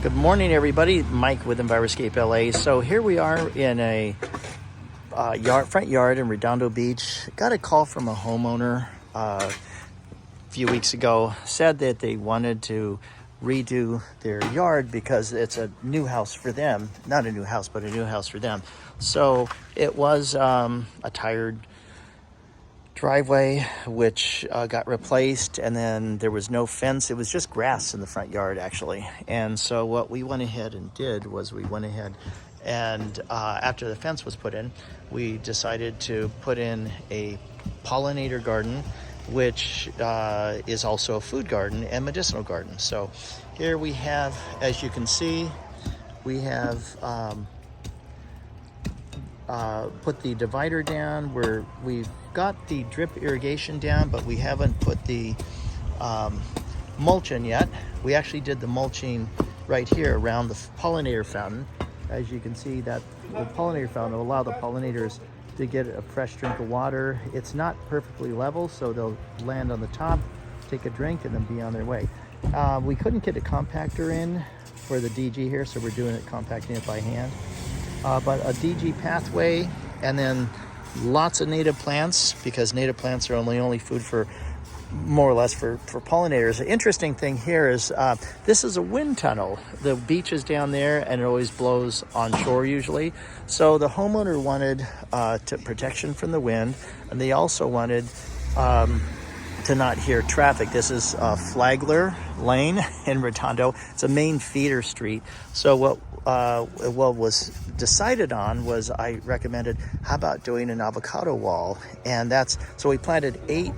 Good morning, everybody. Mike with Enviroscape LA. So here we are in a front yard in Redondo Beach. Got a call from a homeowner a few weeks ago. Said that they wanted to redo their yard because it's a new house for them. Not a new house, but a new house for them. So it was a tired driveway which got replaced, and then there was no fence. It was just grass in the front yard, actually. And so what we went ahead and did was we went ahead and after the fence was put in, we decided to put in a pollinator garden, which is also a food garden and medicinal garden. So here we have, as you can see, we have put the divider down where we've got the drip irrigation down, but we haven't put the mulch in yet. We actually did the mulching right here around the pollinator fountain. As you can see, that the pollinator fountain will allow the pollinators to get a fresh drink of water. It's not perfectly level, so they'll land on the top, take a drink, and then be on their way. We couldn't get a compactor in for the DG here, so we're doing it, compacting it by hand. But a DG pathway, and then lots of native plants, because native plants are only food for more or less for pollinators. The interesting thing here is this is a wind tunnel. The beach is down there and it always blows on shore usually. So the homeowner wanted protection from the wind, and they also wanted to not hear traffic. This is Flagler Lane in Redondo. It's a main feeder street. So what was decided on was, I recommended, how about doing an avocado wall? And so we planted 8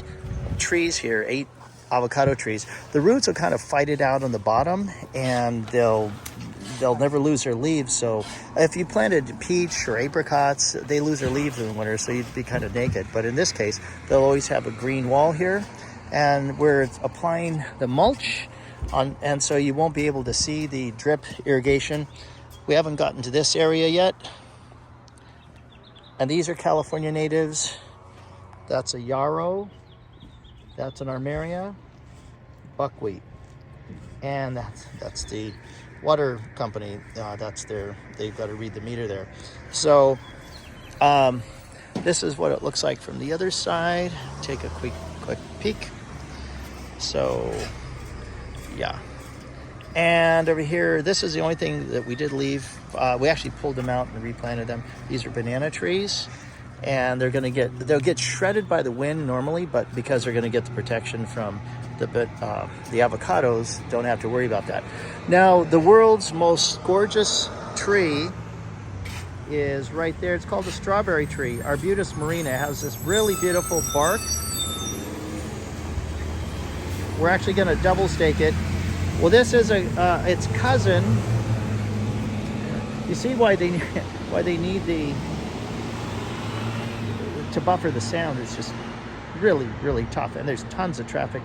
trees here, 8 avocado trees. The roots will kind of fight it out on the bottom, and they'll never lose their leaves. So if you planted peach or apricots, they lose their leaves in the winter, so you'd be kind of naked. But in this case, they'll always have a green wall here, and we're applying the mulch on, and so you won't be able to see the drip irrigation. We haven't gotten to this area yet. And these are California natives. That's a yarrow. That's an armeria. Buckwheat. And that's the water company. They've got to read the meter there. So this is what it looks like from the other side. Take a quick peek. So yeah. And over here, this is the only thing that we did leave. We actually pulled them out and replanted them. These are banana trees, and they'll get shredded by the wind normally, but because they're going to get the protection from the avocados, don't have to worry about that. Now, the world's most gorgeous tree is right there. It's called the strawberry tree. Arbutus marina has this really beautiful bark. We're actually going to double stake it. Well, this is its cousin. You see why they need to buffer the sound. It's just really, really tough, and there's tons of traffic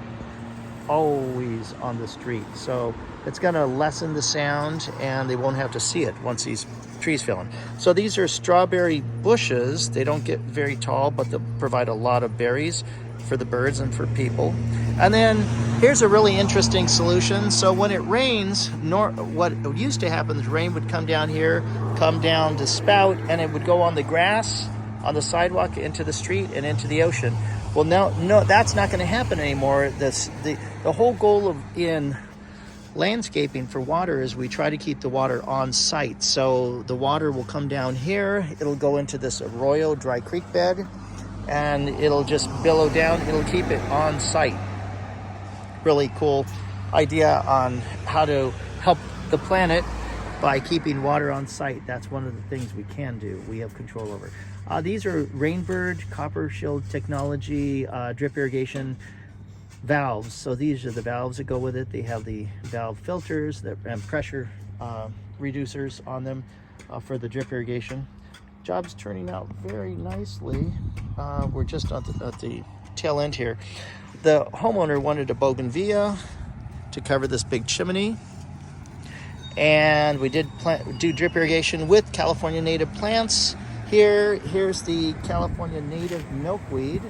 always on the street. So it's going to lessen the sound, and they won't have to see it once these trees fill in. So these are strawberry bushes. They don't get very tall, but they'll provide a lot of berries for the birds and for people. And then here's a really interesting solution. So when it rains, what used to happen is rain would come down here, come down the spout, and it would go on the grass, on the sidewalk, into the street, and into the ocean. Well, no, that's not going to happen anymore. The whole goal in landscaping for water is we try to keep the water on site. So the water will come down here, it'll go into this arroyo, dry creek bed, and it'll just billow down. It'll keep it on site. Really cool idea on how to help the planet by keeping water on site. That's one of the things we can do, we have control over. These are Rainbird copper shield technology drip irrigation valves. So these are the valves that go with it. They have the valve filters and pressure reducers on them for the drip irrigation. Job's turning out very nicely. We're just at the tail end here. The homeowner wanted a bougainvillea to cover this big chimney, and we did do drip irrigation with California native plants. Here's the California native milkweed.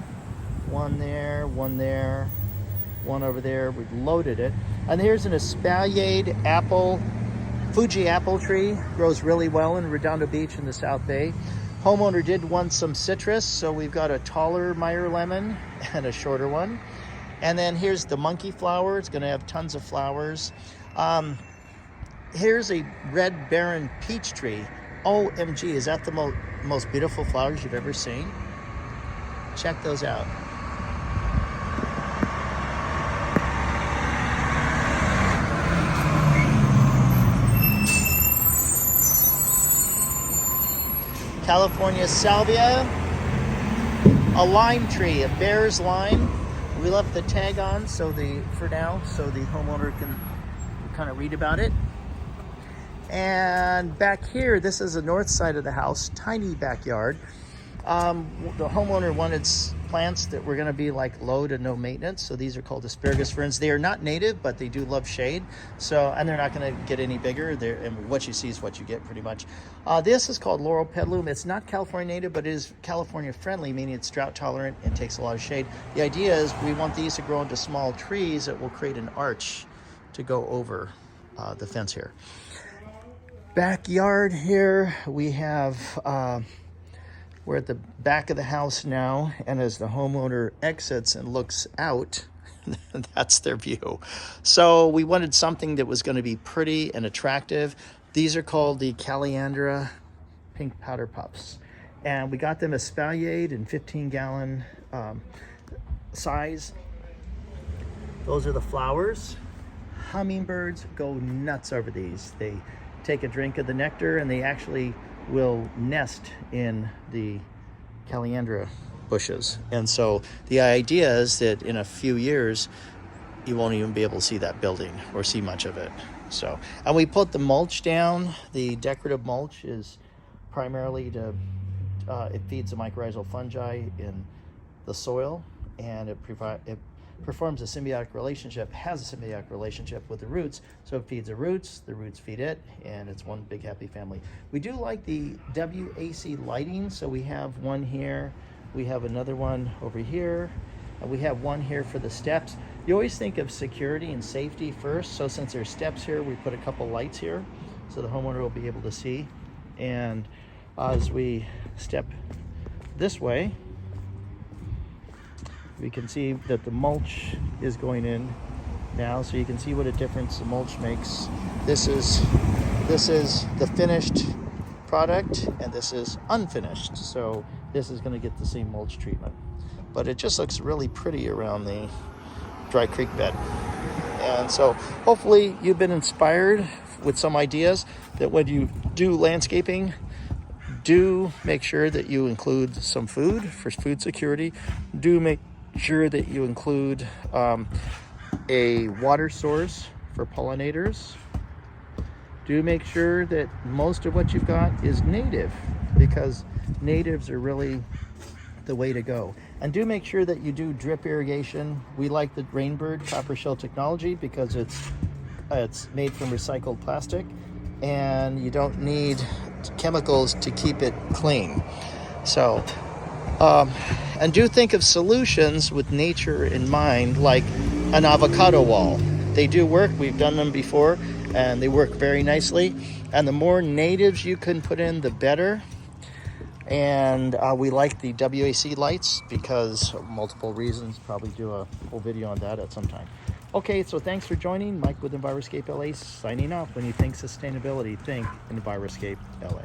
One there, one over there. We've loaded it. And here's an espaliered apple Fuji apple tree grows really well in Redondo Beach in the South Bay. Homeowner did want some citrus, so we've got a taller Meyer lemon and a shorter one. And then here's the monkey flower. It's going to have tons of flowers. Here's a red barren peach tree. OMG, is that the most beautiful flowers you've ever seen? Check those out. California salvia, a lime tree, a bear's lime. We left the tag on for now, so the homeowner can kind of read about it. And back here, this is the north side of the house, tiny backyard. The homeowner wanted plants that were going to be like low to no maintenance. So these are called asparagus ferns. They are not native, but they do love shade. And they're not going to get any bigger. And what you see is what you get pretty much. This is called laurel petalum. It's not California native, but it is California friendly, meaning it's drought tolerant and takes a lot of shade. The idea is we want these to grow into small trees that will create an arch to go over the fence here. Backyard here, we have we're at the back of the house now, and as the homeowner exits and looks out, that's their view. So we wanted something that was going to be pretty and attractive. These are called the Caliandra pink powder puffs, and we got them espaliered in 15-gallon size. Those are the flowers. Hummingbirds go nuts over these. They take a drink of the nectar, and they actually will nest in the Caliandra bushes. And so the idea is that in a few years, you won't even be able to see that building or see much of it. So, and we put the mulch down. The decorative mulch is primarily it feeds the mycorrhizal fungi in the soil, and it performs a symbiotic relationship, has a symbiotic relationship with the roots. So it feeds the roots feed it, and it's one big happy family. We do like the WAC lighting. So we have one here, we have another one over here, and we have one here for the steps. You always think of security and safety first. So since there's steps here, we put a couple lights here so the homeowner will be able to see. And as we step this way, we can see that the mulch is going in now, so you can see what a difference the mulch makes. This is the finished product, and this is unfinished. So this is going to get the same mulch treatment, but it just looks really pretty around the dry creek bed. And so hopefully you've been inspired with some ideas that when you do landscaping, do make sure that you include some food for food security. Do make sure that you include a water source for pollinators. Do make sure that most of what you've got is native, because natives are really the way to go. And do make sure that you do drip irrigation. We like the Rainbird copper shell technology because it's made from recycled plastic, and you don't need chemicals to keep it clean. So and do think of solutions with nature in mind, like an avocado wall. They do work. We've done them before, and they work very nicely. And the more natives you can put in, the better. And we like the WAC lights because of multiple reasons. Probably do a whole video on that at some time. Okay, so thanks for joining. Mike with Enviroscape LA signing off. When you think sustainability, think Enviroscape LA.